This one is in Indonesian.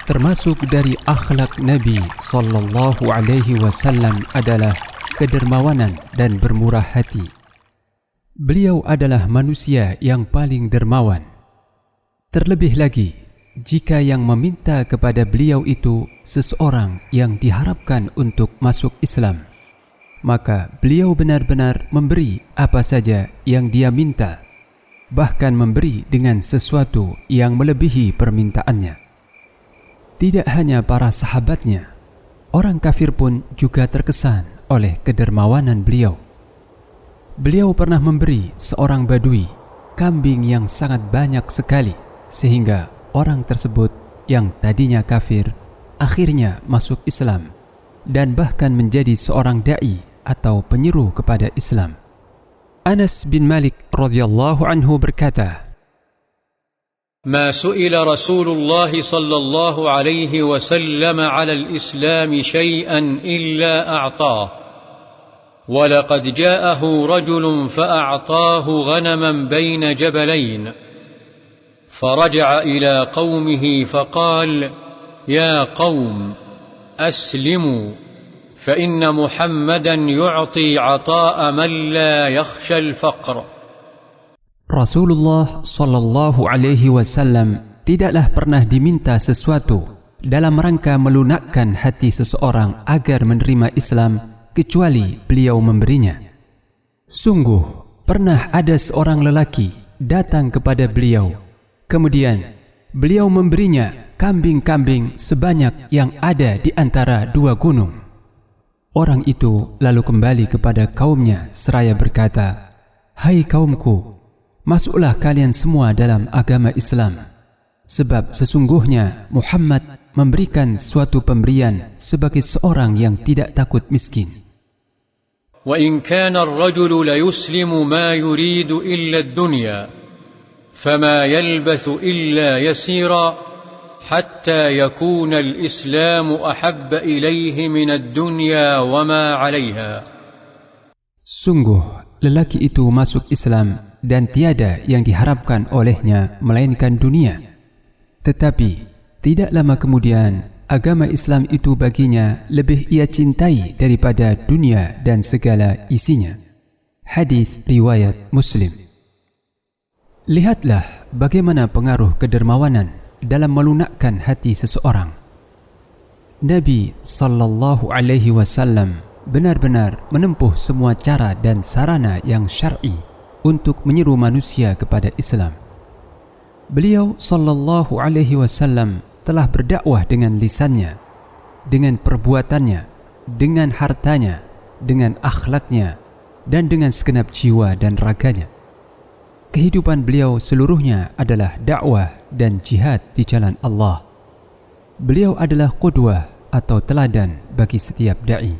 Termasuk dari akhlak Nabi sallallahu alaihi wasallam adalah kedermawanan dan bermurah hati. Beliau adalah manusia yang paling dermawan. Terlebih lagi, jika yang meminta kepada beliau itu seseorang yang diharapkan untuk masuk Islam, maka beliau benar-benar memberi apa saja yang dia minta, bahkan memberi dengan sesuatu yang melebihi permintaannya. Tidak hanya para sahabatnya, orang kafir pun juga terkesan oleh kedermawanan beliau. Beliau pernah memberi seorang badui kambing yang sangat banyak sekali, sehingga orang tersebut yang tadinya kafir akhirnya masuk Islam dan bahkan menjadi seorang da'i atau penyeru kepada Islam. Anas bin Malik radhiyallahu anhu berkata, ما سئل رسول الله صلى الله عليه وسلم على الإسلام شيئا إلا أعطاه ولقد جاءه رجل فأعطاه غنما بين جبلين فرجع إلى قومه فقال يا قوم أسلموا فإن محمدا يعطي عطاء من لا يخشى الفقر. Rasulullah sallallahu alaihi wasallam tidaklah pernah diminta sesuatu dalam rangka melunakkan hati seseorang agar menerima Islam kecuali beliau memberinya. Sungguh pernah ada seorang lelaki datang kepada beliau, kemudian beliau memberinya kambing-kambing sebanyak yang ada di antara dua gunung. Orang itu lalu kembali kepada kaumnya seraya berkata, "Hai kaumku, masuklah kalian semua dalam agama Islam, sebab sesungguhnya Muhammad memberikan suatu pemberian sebagai seorang yang tidak takut miskin." وَإِنْ كَانَ الرَّجُلُ لَيُسْلِمُ مَا يُرِيدُ إِلَّا الدُّنْيَا فَمَا يَلْبَثُ إِلَّا يَسِيرًا حَتَّى يَكُونَ الْإِسْلَامُ أَحَبَّ إِلَيْهِ مِنَ الدُّنْيَا وَمَا عَلَيْهَا. Sungguh lelaki itu masuk Islam dan tiada yang diharapkan olehnya melainkan dunia. Tetapi tidak lama kemudian agama Islam itu baginya lebih ia cintai daripada dunia dan segala isinya. Hadis riwayat Muslim. Lihatlah bagaimana pengaruh kedermawanan dalam melunakkan hati seseorang. Nabi sallallahu alaihi wasallam benar-benar menempuh semua cara dan sarana yang syar'i untuk menyeru manusia kepada Islam. Beliau sallallahu alaihi wasallam telah berdakwah dengan lisannya, dengan perbuatannya, dengan hartanya, dengan akhlaknya, dan dengan segenap jiwa dan raganya. Kehidupan beliau seluruhnya adalah dakwah dan jihad di jalan Allah. Beliau adalah qudwah atau teladan bagi setiap da'i.